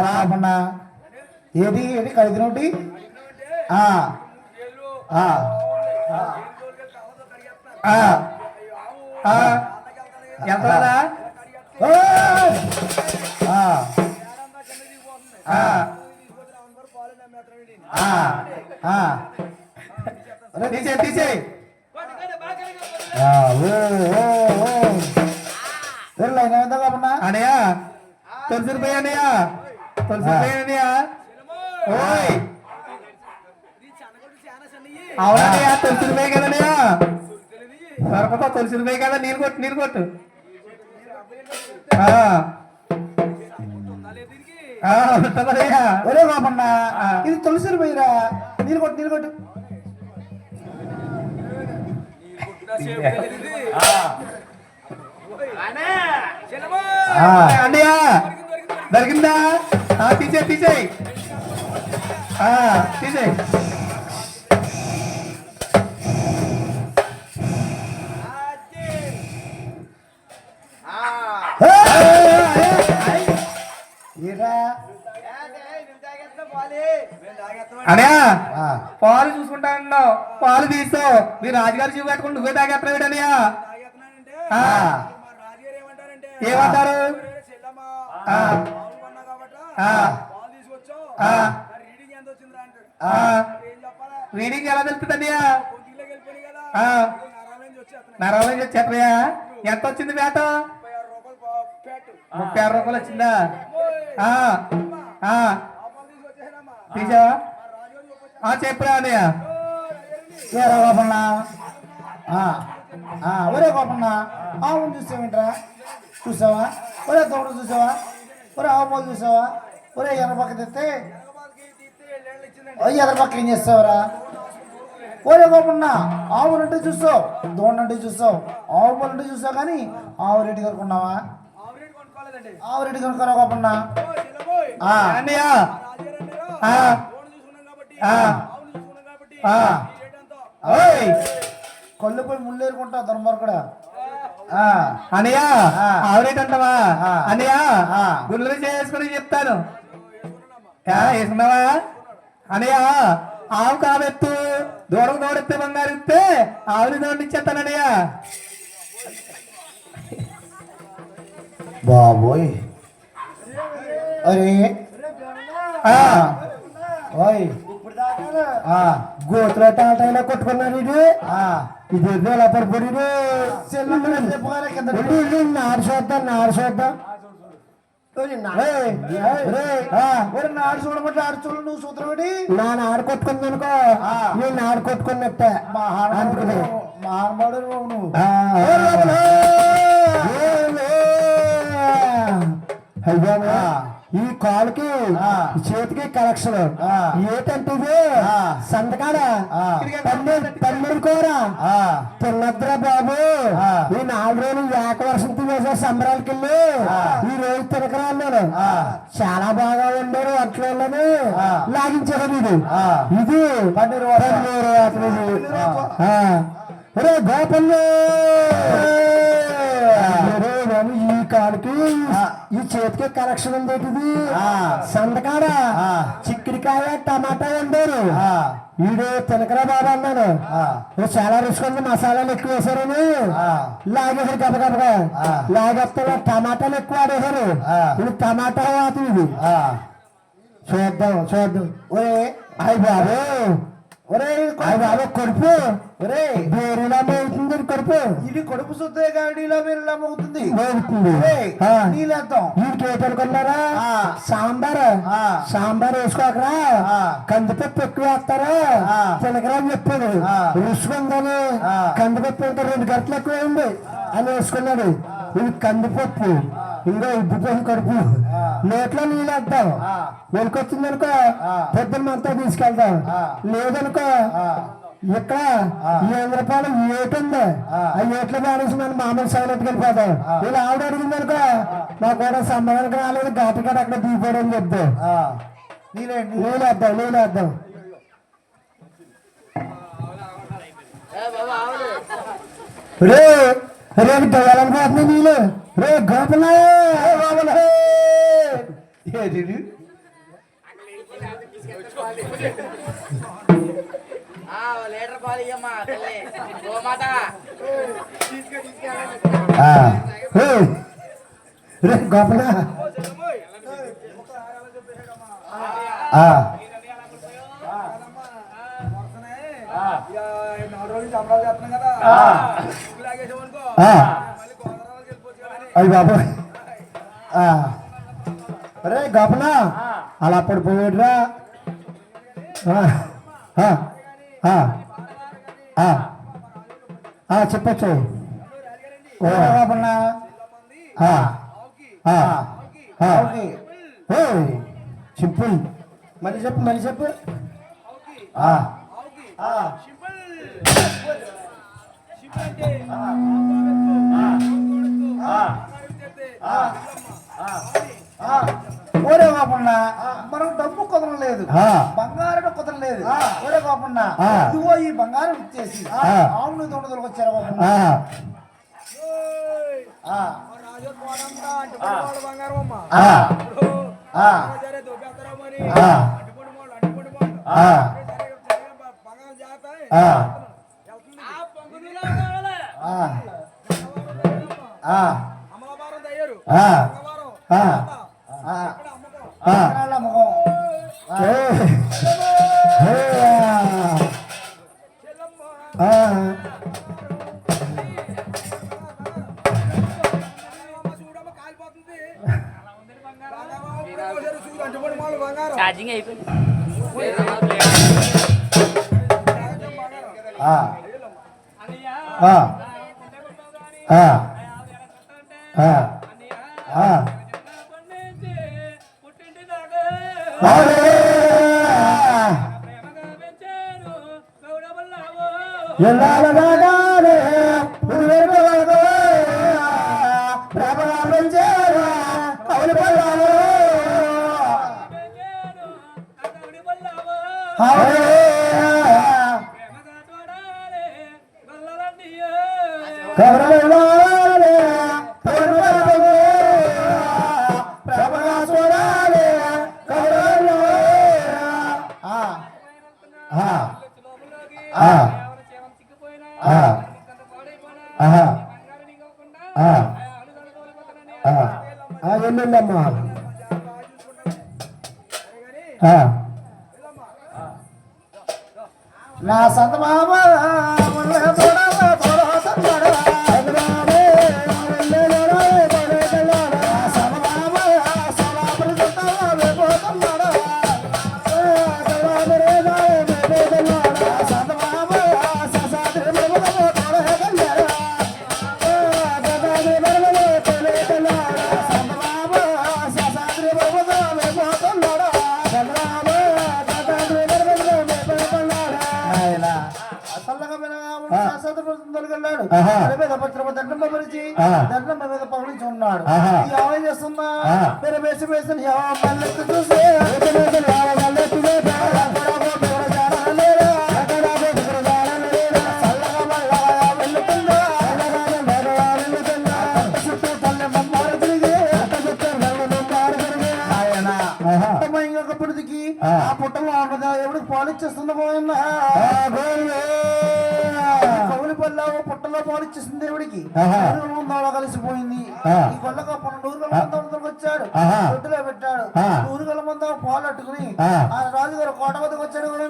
రాకుండా ఏది ఏది కడిగినోటి ఎంత తీసే తీసే అనయా తులసి రూపాయ అనయా తులసి రూపాయ అనయా ఓయ్ అవునయ్యా తులసి రూపాయ కదనయా సరపత తులసి రూపాయ కదా నీరు కొట్టు నీరు కొట్టు ఒరే బాబన్నా ఇది తులసి రూపాయరా నీరు కొట్టు నీరు కొట్టు అన్నయ్యా దొరికిందా తీసే తీసే తీసే అన్నయ్య పాలు చూసుకుంటా అన్నావు పాలు తీస్తావు మీరు రాజుగారు చూపు కట్టుకుని నువ్వే తాగేస్తున్నావు అన్నయ్య ఏమంటారు రీడింగ్ ఎలా తెలుస్తుంది అన్నయ్య నరవై వచ్చేస్తున్నాయా ఎంత వచ్చింది వేట 36 రూపాయలు వచ్చిందా తీసావా చెప్పురా అన్నయ్య గోపన్నా ఒరే గోపన్నా ఆవును చూసావేంట్రా చూసావా ఒరే తోడు చూసావా ఒరే ఆవు పాలు చూసావా ఒరే ఎర్రపక్క తెస్తే ఎర్రపక్క ఏం చేస్తావురా ఒరే గోపన్నా ఆవునంటే చూస్తావు దోడంటే చూస్తావు ఆవు పాలు అంటే చూసావు కానీ ఆవు రేటు కనుక్కున్నావా ఆవు రేటు కనుక్కోరా గోపన్నా అన్నయ్య కొల్లు పోయి ముళ్ళేరుకుంటావు దుర్మార్గుడా అన్నయ్య ఆవిరేటంటావా అన్నయ్య గుళ్ళు చేసుకుని చెప్తాను వేసుకున్నావా అన్నయ్య ఆవు కాబెత్తు దూడకు దూడెత్తే బంగారు ఇస్తే ఆవుని దోడిచ్చేస్తాను అన్నయ్య బాబోయ్ అరే ఓయ్ గోతుల టాటా కొట్టుకున్నాడు ఇది ఎలా పడిపోయి నాడు చూద్దాం నాడు చూద్దాం నాడు చూడమంటే ఆడు చూడ నువ్వు చూద్దామని నా నాడు కొట్టుకుంది అనుకో నేను నాడు కొట్టుకున్నట్టే మహానుభావుడు నువ్వు అయ్యా ఈ కాలుకి చేతికి కలెక్షన్ ఏంటంటే సంతకాడ పన్నెండు కూర తిన్నద్రా బాబు ఈ 4 రోజులు ఏక వర్షం తినేసా సంబరాలకి వెళ్ళి ఈ రోజు తినకరాన్నాను చాలా బాగా ఉండారు అట్లా లాగించారు ఇది పన్నీరు ఒరే గోపల్లు ఈ కాలుకి ఈ చేతికి కలెక్షన్ ఉండేటిది సందకాడ చిక్కుడికాయ టమాటా వండారు ఈడు తినకరా బాబా అన్నాను చాలా రుచి ఉంది మసాలాలు ఎక్కువ వేసారని లాగేసారు గబగబగా లాగేస్తే టమాటాలు ఎక్కువ ఆడేశారు ఇది టమాటా వాత ఇది చూద్దాం చూద్దాం ఒరే అయ్యి బాబు ఒరే బాబు కడుపు ఒరే బేరులా మోగుతుంది కడుపు ఇది కడుపు సుద్దే గాడిలా బేరులా మోగుతుంది నీళ్ళేద్దాం వీటికి ఏటనుకున్నారా సాంబార్ వేసుకోకరా కందిపప్పు ఎక్కువ వేస్తారా తినకరా అని చెప్పాడు రుసుకుందని కందిపప్పు ఇంకా 2 గంటలు ఎక్కువ అయింది అని వేసుకున్నాడు ఇది కందిపప్పు ఇంకా ఉబ్బిపోయి కడుపు నోట్లో నీళ్ళు వేద్దాం వెనుకొచ్చింది అనుకో పొద్దున్న అంతా తీసుకెళ్తాం లేదనుకో ఇక్కడ 7 రూపాయలు ఏటుంది ఆ ఏట్లో బానేసి మనం మామూలు సైలెంట్కి వెళ్ళిపోతాం ఇలా ఆవిడ అడిగింది అనుకో నాకు కూడా సంబంధానికి రాలేదు ఘాటకాడ అక్కడ దిగిపోవడం అని చెప్తాం నీళ్ళేద్దాం రే రేపు దొంగలనుకోతుంది నీళ్ళు రే గోపలే రే గోపలా అయ్యి బాబోయ్ రే గోపలా అలా పడిపోయాడురా చెప్పచ్చు గోపన్నా సింపుల్ మళ్ళీ చెప్పు ఓరే కాకుండా మనం డబ్బు కుదరలేదు, బంగారం కుదరలేదు. ఓరే కాకుండా ఇదిగో ఈ బంగారం ఇచ్చేసి ఆవును దొండదలకు వచ్చారు కాకుండా ఛార్జింగ్ అయిపోయింది. ఎల్లుండమ్మా నా సంత మామ ఉన్నాడు. ఏం చేస్తున్నా వేసి వేసి చూసి పుడికి ఆ పుట్టలో ఎవరికి పాలిచ్చేస్తుంది పోయినా కౌలి పల్ల పుట్టలో పాలిచ్చేస్తుంది దేవుడికి కలిసిపోయింది. ఈ కొల్లగా 12 వచ్చాడు, దొడ్డులో పెట్టాడు. 100 మంది పాలు అట్టుకుని ఆ రాజుగారు కోట వద్దకు వచ్చాడు కూడా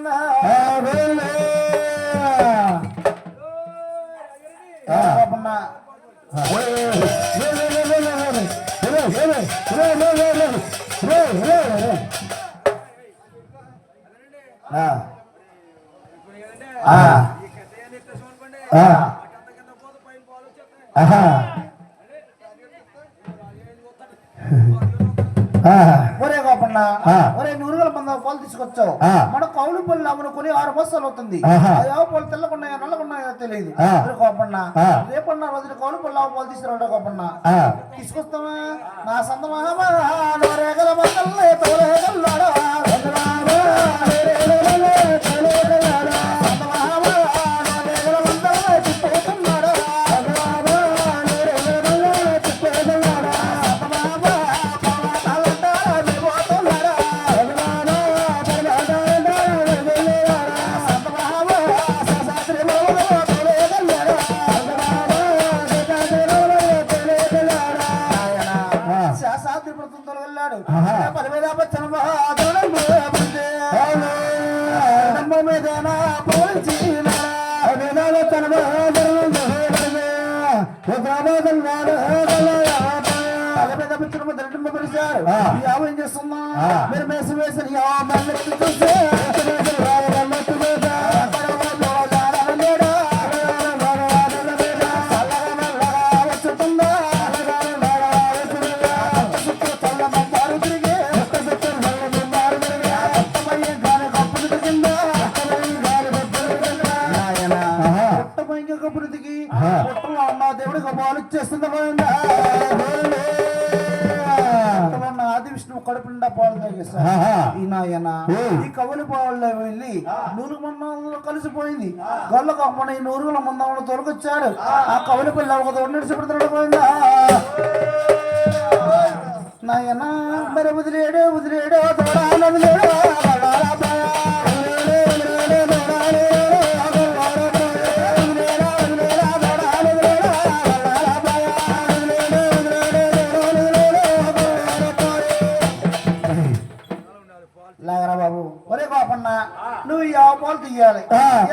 ఒరే కాకుండా ఒరే 100 మంది పాలు తీసుకొచ్చావు. మన కౌలు పళ్ళు అమ్ముకుని 6 బస్తాలు అవుతుంది. ఆవు పాలు తెల్లకున్నాయో నల్లకున్నాయో తెలియదు. కాకుండా రేపన్నా రోజులు కౌలు పళ్ళు ఆవు పాలు తీసుకురావడం కాకుండా తీసుకొస్తావా నా సంత మహామరేగల మందల్లే తోలేగల్లాడా సంత మహామరేగల మంద పెద్ద పిచ్చిన దరిద్రం పరిచారు యావ ఏం చేస్తున్నా మీరు మేసి వేసిన యావ మల్లెత్తి చూస్తే కబురుదికి పుట్టలో ఉన్న దేవుడికి పాలు ఇచ్చేస్తుంది ఆది విష్ణువు కడుపు నిండా పాలు తాగేస్తాడు ఈ నాయన ఈ కవులి పావుల్లో వెళ్ళి నూరు మందంలో కలిసిపోయింది గొల్ల కాకుండా ఈ నూరుగుల మందంలో తొలగొచ్చాడు ఆ కవులి పిల్ల ఒక తోడు నడిచిపెడుతున్నాడు పోయిందా నాయన మరి వదిలేడు వదిలేడు తోడాలు వదిలేడు లాగరా బాబు ఒరే కోపన్న నువ్వు ఈ ఆవు పాలు తీయాలి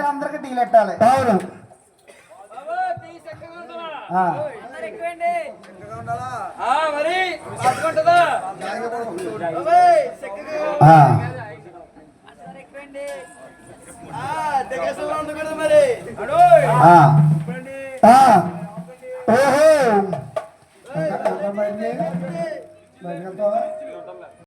అందరికి టీలు పెట్టాలి అవును ఓహో